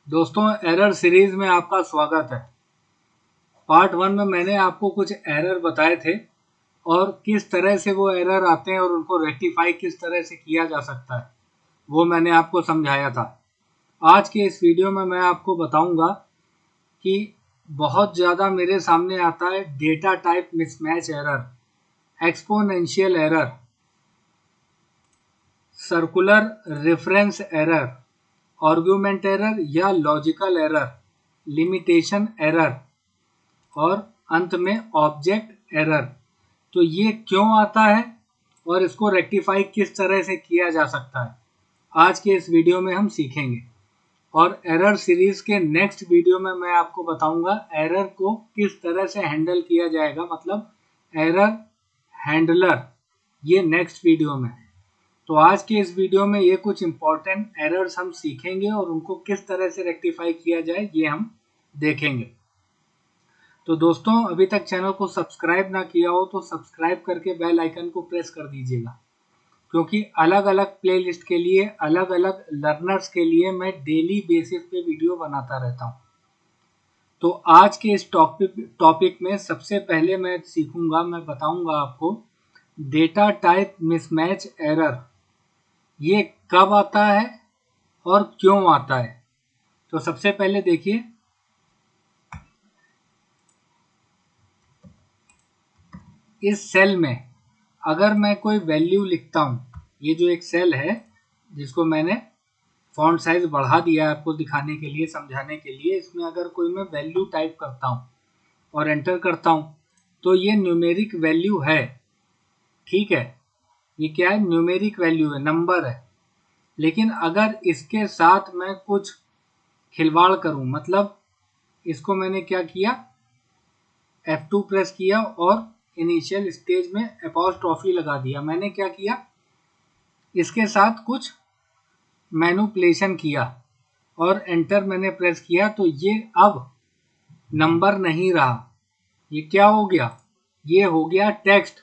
दोस्तों, error series में आपका स्वागत है। पार्ट 1 में मैंने आपको कुछ एरर बताए थे और किस तरह से वो एरर आते हैं और उनको रेक्टिफाई किस तरह से किया जा सकता है, वो मैंने आपको समझाया था। आज के इस वीडियो में मैं आपको बताऊंगा कि बहुत ज़्यादा मेरे सामने आता है data type mismatch error, exponential error, circular reference error, argument error या लॉजिकल एरर, लिमिटेशन एरर और अंत में ऑब्जेक्ट एरर। तो ये क्यों आता है और इसको रेक्टिफाई किस तरह से किया जा सकता है, आज के इस वीडियो में हम सीखेंगे। और एरर सीरीज के नेक्स्ट वीडियो में मैं आपको बताऊंगा एरर को किस तरह से हैंडल किया जाएगा, मतलब एरर हैंडलर, ये नेक्स्ट वीडियो में। तो आज के इस वीडियो में ये कुछ इंपॉर्टेंट एरर्स हम सीखेंगे और उनको किस तरह से रेक्टिफाई किया जाए ये हम देखेंगे। तो दोस्तों, अभी तक चैनल को सब्सक्राइब ना किया हो तो सब्सक्राइब करके बेल आइकन को प्रेस कर दीजिएगा, क्योंकि अलग अलग प्लेलिस्ट के लिए, अलग अलग लर्नर्स के लिए मैं डेली बेसिस पे वीडियो बनाता रहता हूँ। तो आज के इस टॉपिक में सबसे पहले मैं बताऊंगा आपको डेटा टाइप मिसमैच एरर, ये कब आता है और क्यों आता है। तो सबसे पहले देखिए, इस सेल में अगर मैं कोई वैल्यू लिखता हूँ, ये जो एक सेल है जिसको मैंने फॉन्ट साइज बढ़ा दिया है आपको दिखाने के लिए, समझाने के लिए, इसमें अगर कोई मैं वैल्यू टाइप करता हूँ और एंटर करता हूँ तो ये न्यूमेरिक वैल्यू है, ठीक है। ये क्या है? न्यूमेरिक वैल्यू है, नंबर है। लेकिन अगर इसके साथ मैं कुछ खिलवाड़ करूं, मतलब इसको मैंने क्या किया, F2 प्रेस किया और इनिशियल स्टेज में अपॉस्ट्रोफी लगा दिया। मैंने क्या किया, इसके साथ कुछ मैनिपुलेशन किया और एंटर मैंने प्रेस किया, तो ये अब नंबर नहीं रहा, ये क्या हो गया, ये हो गया टेक्स्ट।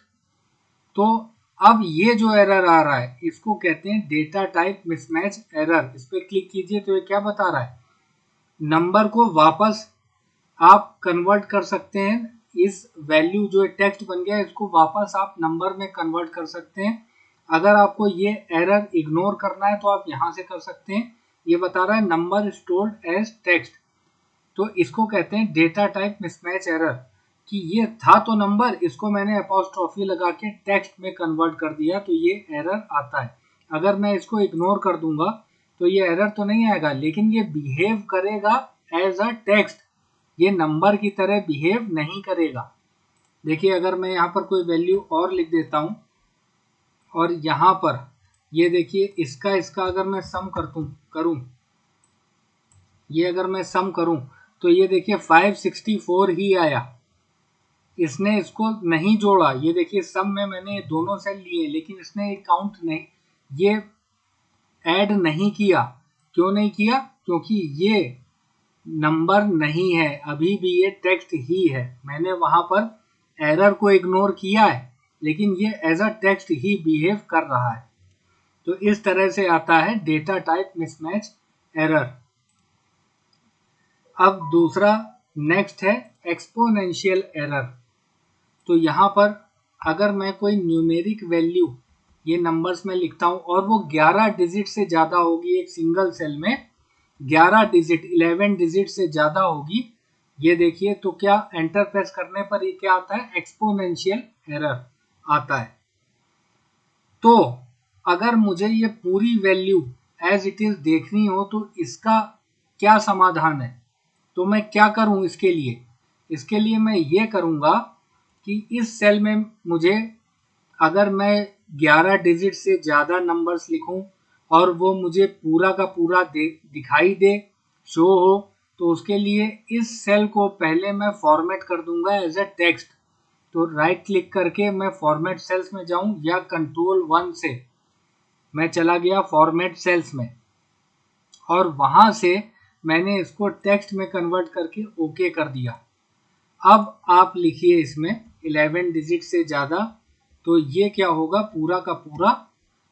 तो अब ये जो एरर आ रहा है इसको कहते हैं डेटा टाइप मिसमैच एरर। इस पर क्लिक कीजिए तो ये क्या बता रहा है, नंबर को वापस आप कन्वर्ट कर सकते हैं, इस वैल्यू जो टेक्स्ट बन गया इसको वापस आप नंबर में कन्वर्ट कर सकते हैं। अगर आपको ये एरर इग्नोर करना है तो आप यहाँ से कर सकते हैं। ये बता रहा है नंबर स्टोर्ड एज टेक्स्ट, तो इसको कहते हैं डेटा टाइप मिसमैच एरर, कि ये था तो नंबर, इसको मैंने अपॉस्ट्रोफी लगा के टेक्स्ट में कन्वर्ट कर दिया, तो ये एरर आता है। अगर मैं इसको इग्नोर कर दूंगा तो ये एरर तो नहीं आएगा, लेकिन ये बिहेव करेगा एज अ टेक्स्ट, ये नंबर की तरह बिहेव नहीं करेगा। देखिए, अगर मैं यहाँ पर कोई वैल्यू और लिख देता हूँ और यहाँ पर ये देखिए, इसका अगर मैं सम करूँ, ये अगर मैं सम करूँ तो ये देखिए 564 ही आया, इसने इसको नहीं जोड़ा। ये देखिए, सम में मैंने दोनों सेल लिए लेकिन इसने एक काउंट नहीं, ये ऐड नहीं किया। क्यों नहीं किया? क्योंकि ये नंबर नहीं है, अभी भी ये टेक्स्ट ही है। मैंने वहां पर एरर को इग्नोर किया है लेकिन ये एज अ टेक्स्ट ही बिहेव कर रहा है। तो इस तरह से आता है डेटा टाइप मिसमैच एरर। अब दूसरा नेक्स्ट है एक्सपोनेंशियल एरर। तो यहाँ पर अगर मैं कोई न्यूमेरिक वैल्यू, ये नंबर्स में लिखता हूँ और वो 11 डिजिट से ज़्यादा होगी, एक सिंगल सेल में 11 डिजिट, 11 डिजिट से ज़्यादा होगी, ये देखिए, तो क्या एंटर प्रेस करने पर ये क्या आता है, एक्सपोनेंशियल एरर आता है। तो अगर मुझे ये पूरी वैल्यू एज इट इज देखनी हो तो इसका क्या समाधान है, तो मैं क्या करूं इसके लिए मैं ये करूंगा कि इस सेल में मुझे, अगर मैं 11 डिजिट से ज़्यादा नंबर्स लिखूं और वो मुझे पूरा का पूरा दिखाई दे, शो हो, तो उसके लिए इस सेल को पहले मैं फॉर्मेट कर दूंगा एज अ टेक्स्ट। तो राइट क्लिक करके मैं फॉर्मेट सेल्स में जाऊं या कंट्रोल 1 से मैं चला गया फॉर्मेट सेल्स में और वहां से मैंने इसको टेक्स्ट में कन्वर्ट करके ओके कर दिया। अब आप लिखिए इसमें 11 डिजिट से ज़्यादा, तो ये क्या होगा, पूरा का पूरा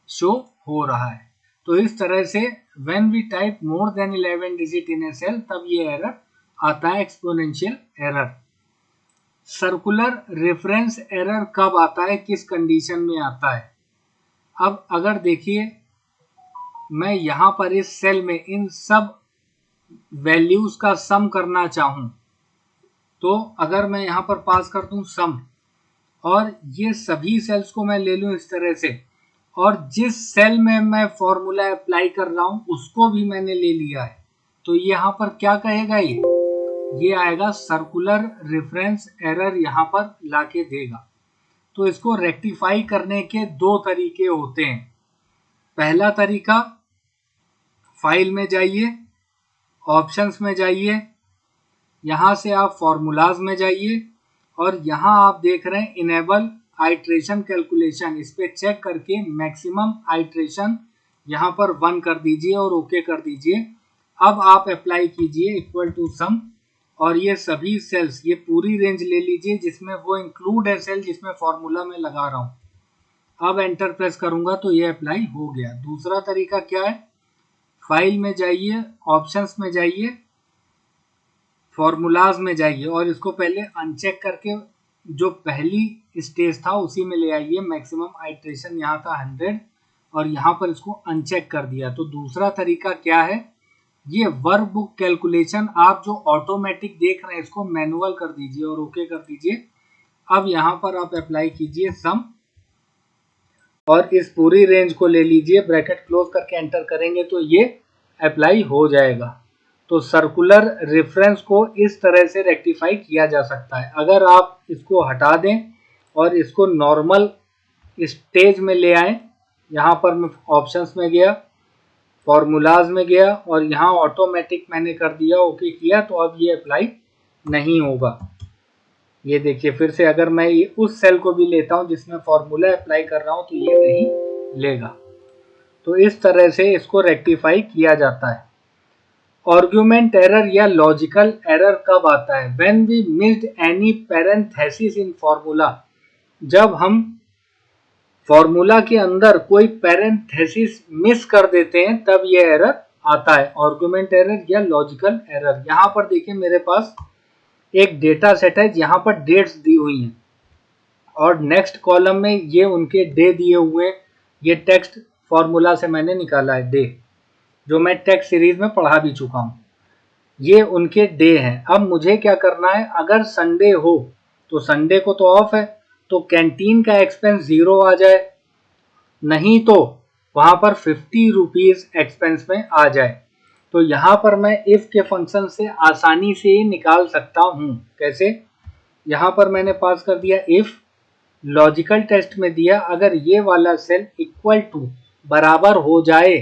शो हो रहा है। तो इस तरह से when we type more than 11 digit in a cell तब ये एरर आता है, exponential error. Circular reference error कब आता है, किस कंडीशन में आता है? अब अगर देखिए मैं यहाँ पर इस सेल में इन सब वैल्यूज का सम करना चाहूं तो अगर मैं यहाँ पर पास कर दूं सम और ये सभी सेल्स को मैं ले लूं इस तरह से, और जिस सेल में मैं फॉर्मूला अप्लाई कर रहा हूं उसको भी मैंने ले लिया है, तो यहाँ पर क्या कहेगा, ये आएगा सर्कुलर रेफरेंस एरर यहाँ पर लाके देगा। तो इसको रेक्टिफाई करने के दो तरीके होते हैं। पहला तरीका, फाइल में जाइए, ऑप्शंस में जाइए, यहाँ से आप फॉर्मूलाज में जाइए और यहाँ आप देख रहे हैं इनेबल आइट्रेशन कैलकुलेशन, इस पे चेक करके मैक्सिमम आइट्रेशन यहाँ पर 1 कर दीजिए और ओके कर दीजिए। अब आप अप्लाई कीजिए इक्वल टू सम और ये सभी सेल्स, ये पूरी रेंज ले लीजिए जिसमें वो इंक्लूड है सेल जिसमें फॉर्मूला में लगा रहा हूँ। अब एंटर प्रेस करूंगा तो ये अप्लाई हो गया। दूसरा तरीका क्या है, फाइल में जाइए, ऑप्शंस में जाइए, फॉर्मूलाज में जाइए और इसको पहले अनचेक करके जो पहली स्टेज था उसी में ले आइए। मैक्सिमम आइट्रेशन यहाँ था 100 और यहाँ पर इसको अनचेक कर दिया। तो दूसरा तरीका क्या है, ये वर्क बुक कैलकुलेशन आप जो ऑटोमेटिक देख रहे हैं इसको मैनुअल कर दीजिए और ओके कर दीजिए। अब यहाँ पर आप अप्लाई कीजिए सम और इस पूरी रेंज को ले लीजिए, ब्रैकेट क्लोज करके एंटर करेंगे तो ये अप्लाई हो जाएगा। तो सर्कुलर रेफरेंस को इस तरह से रेक्टिफाई किया जा सकता है। अगर आप इसको हटा दें और इसको नॉर्मल स्टेज में ले आएं, यहाँ पर मैं ऑप्शंस में गया, फॉर्मूलाज में गया और यहाँ ऑटोमेटिक मैंने कर दिया, ओके किया, तो अब ये अप्लाई नहीं होगा। ये देखिए फिर से अगर मैं ये उस सेल को भी लेता हूँ जिसमें फॉर्मूला अप्लाई कर रहा हूँ तो ये नहीं लेगा। तो इस तरह से इसको रेक्टिफाई किया जाता है। आर्गुमेंट एरर या लॉजिकल एरर कब आता है, when we missed any parenthesis in formula, जब हम फॉर्मूला के अंदर कोई पैरेंथेसिस मिस कर देते हैं तब ये एरर आता है, आर्गुमेंट एरर या लॉजिकल एरर। यहाँ पर देखिए मेरे पास एक डेटा सेट है जहाँ पर डेट्स दी हुई हैं और नेक्स्ट कॉलम में ये उनके डे दिए हुए, ये टेक्स्ट फॉर्मूला से मैंने निकाला है डे, जो मैं टेक्स्ट सीरीज में पढ़ा भी चुका हूँ। ये उनके डे हैं। अब मुझे क्या करना है, अगर संडे हो तो संडे को तो ऑफ है तो कैंटीन का एक्सपेंस 0 आ जाए, नहीं तो वहां पर 50 रुपीज एक्सपेंस में आ जाए। तो यहाँ पर मैं इफ के फंक्शन से आसानी से ही निकाल सकता हूँ। कैसे, यहाँ पर मैंने पास कर दिया इफ, लॉजिकल टेस्ट में दिया अगर ये वाला सेल इक्वल टू बराबर हो जाए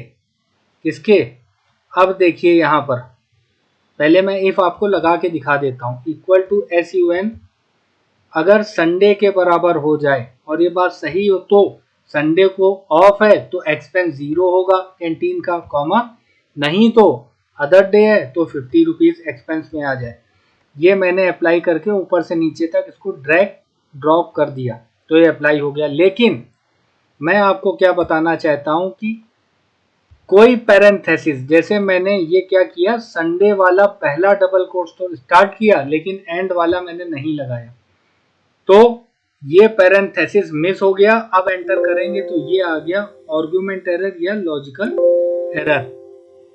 किसके, अब देखिए यहाँ पर पहले मैं इफ आपको लगा के दिखा देता हूँ, इक्वल टू SUN अगर संडे के बराबर हो जाए और ये बात सही हो तो संडे को ऑफ है तो एक्सपेंस 0 होगा कैंटीन का, कॉमा, नहीं तो अदर डे है तो 50 रुपीज एक्सपेंस में आ जाए। ये मैंने अप्लाई करके ऊपर से नीचे तक इसको ड्रैग ड्रॉप कर दिया तो ये अप्लाई हो गया। लेकिन मैं आपको क्या बताना चाहता हूं कि कोई पैरेंथेसिस, जैसे मैंने ये क्या किया, संडे वाला पहला डबल कोट्स तो स्टार्ट किया लेकिन एंड वाला मैंने नहीं लगाया, तो ये पैरेंथेसिस मिस हो गया। अब एंटर करेंगे तो ये आ गया आर्गुमेंट एरर या लॉजिकल एरर।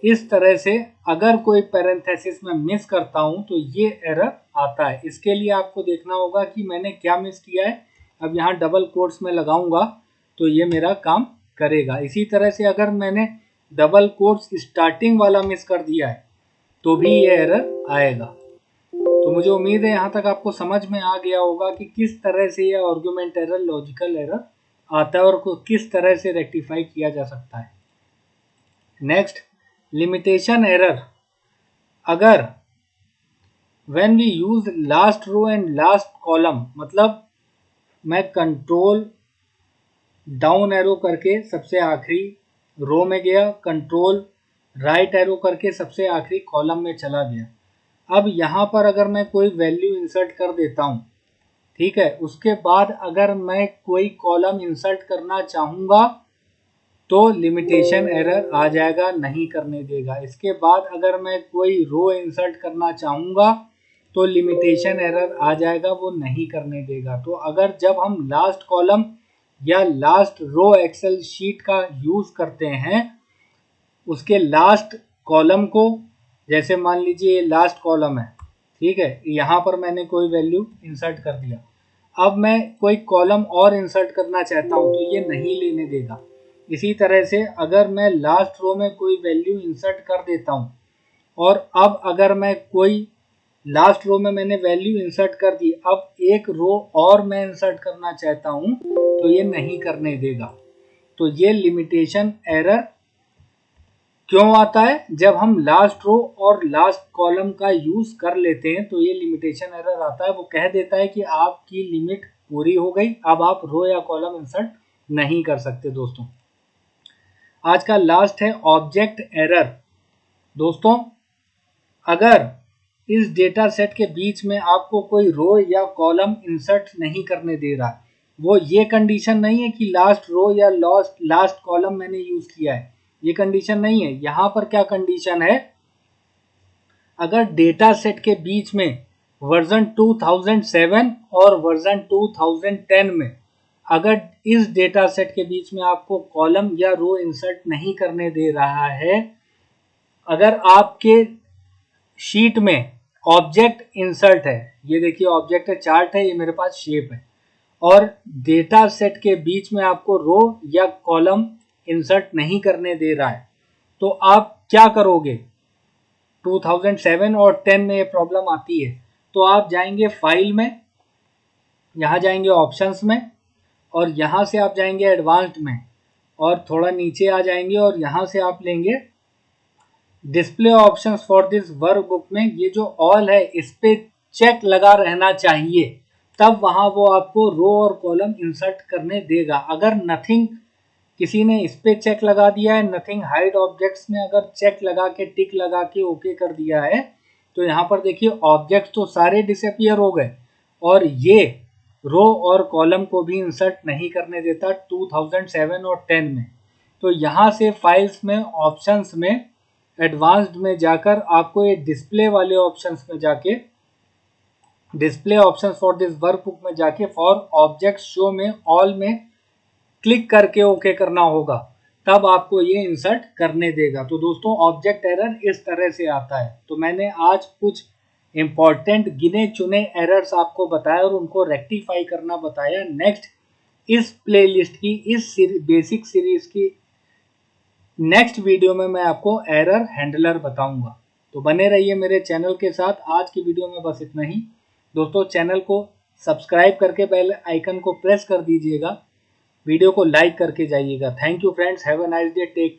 इस तरह से अगर कोई पैरेंथेसिस में मिस करता हूं तो ये एरर आता है। इसके लिए आपको देखना होगा कि मैंने क्या मिस किया है। अब यहाँ डबल कोट्स में लगाऊंगा तो ये मेरा काम करेगा। इसी तरह से अगर मैंने डबल कोट्स स्टार्टिंग वाला मिस कर दिया है तो भी ये एरर आएगा। तो मुझे उम्मीद है यहाँ तक आपको समझ में आ गया होगा कि किस तरह से ये आर्गुमेंट एरर, लॉजिकल एरर आता है और किस तरह से रेक्टिफाई किया जा सकता है। Next, limitation error. अगर when we use last row and last column, मतलब मैं कंट्रोल डाउन एरो करके सबसे आखिरी रो में गया, कंट्रोल राइट एरो करके सबसे आखिरी कॉलम में चला गया। अब यहाँ पर अगर मैं कोई वैल्यू इंसर्ट कर देता हूँ, ठीक है, उसके बाद अगर मैं कोई कॉलम इंसर्ट करना चाहूँगा तो लिमिटेशन एरर आ जाएगा, नहीं करने देगा। इसके बाद अगर मैं कोई रो इंसर्ट करना चाहूँगा तो लिमिटेशन एरर आ जाएगा, वो नहीं करने देगा। तो अगर जब हम लास्ट कॉलम या लास्ट रो एक्सेल शीट का यूज़ करते हैं, उसके लास्ट कॉलम को, जैसे मान लीजिए ये लास्ट कॉलम है, ठीक है, यहाँ पर मैंने कोई वैल्यू इंसर्ट कर दिया। अब मैं कोई कॉलम और इंसर्ट करना चाहता हूँ तो ये नहीं लेने देगा। इसी तरह से अगर मैं लास्ट रो में कोई वैल्यू इंसर्ट कर देता हूँ और अब अगर मैं कोई लास्ट रो में मैंने वैल्यू इंसर्ट कर दी, अब एक रो और मैं इंसर्ट करना चाहता हूँ तो ये नहीं करने देगा। तो ये लिमिटेशन एरर क्यों आता है? जब हम लास्ट रो और लास्ट कॉलम का यूज कर लेते हैं तो ये लिमिटेशन एरर आता है। वो कह देता है कि आपकी लिमिट पूरी हो गई, अब आप रो या कॉलम इंसर्ट नहीं कर सकते। दोस्तों आज का लास्ट है ऑब्जेक्ट एरर। दोस्तों अगर इस डेटा सेट के बीच में आपको कोई रो या कॉलम इंसर्ट नहीं करने दे रहा, वो ये कंडीशन नहीं है कि लास्ट रो या लास्ट कॉलम मैंने यूज किया है, ये कंडीशन नहीं है। यहाँ पर क्या कंडीशन है, अगर डेटा सेट के बीच में वर्जन 2007 और वर्जन 2010 में अगर इस डेटा सेट के बीच में आपको कॉलम या रो इंसर्ट नहीं करने दे रहा है, अगर आपके शीट में ऑब्जेक्ट इंसर्ट है, ये देखिए ऑब्जेक्ट है, चार्ट है, ये मेरे पास शेप है, और डेटा सेट के बीच में आपको रो या कॉलम इंसर्ट नहीं करने दे रहा है, तो आप क्या करोगे? 2007 और 10 में ये प्रॉब्लम आती है तो आप जाएंगे फाइल में, यहाँ जाएंगे ऑप्शंस में, और यहाँ से आप जाएंगे एडवांस्ड में, और थोड़ा नीचे आ जाएंगे और यहाँ से आप लेंगे display options for this workbook में ये जो ऑल है इस पे चेक लगा रहना चाहिए, तब वहाँ वो आपको रो और कॉलम इंसर्ट करने देगा। अगर नथिंग, किसी ने इस पे चेक लगा दिया है, नथिंग हाइड ऑब्जेक्ट्स में अगर चेक लगा के टिक लगा के ओके कर दिया है, तो यहाँ पर देखिए ऑब्जेक्ट्स तो सारे डिसअपियर हो गए और ये रो और कॉलम को भी इंसर्ट नहीं करने देता 2007 और 10 में। तो यहाँ से फाइल्स में, ऑप्शंस में, एडवांस्ड में जाकर आपको ये डिस्प्ले वाले ऑप्शंस में जाके, display options for this workbook में जाके फॉर ऑब्जेक्ट शो में ऑल में क्लिक करके ओके करना होगा, तब आपको ये इंसर्ट करने देगा। तो दोस्तों ऑब्जेक्ट एरर इस तरह से आता है। तो मैंने आज कुछ इंपॉर्टेंट गिने चुने एरर्स आपको बताया और उनको रेक्टिफाई करना बताया। नेक्स्ट इस प्लेलिस्ट की, इस बेसिक सीरीज की नेक्स्ट वीडियो में मैं आपको एरर हैंडलर बताऊंगा। तो बने रहिए मेरे चैनल के साथ। आज की वीडियो में बस इतना ही। दोस्तों चैनल को सब्सक्राइब करके बेल आइकन को प्रेस कर दीजिएगा, वीडियो को लाइक करके जाइएगा। Thank you friends, have a nice day, take care.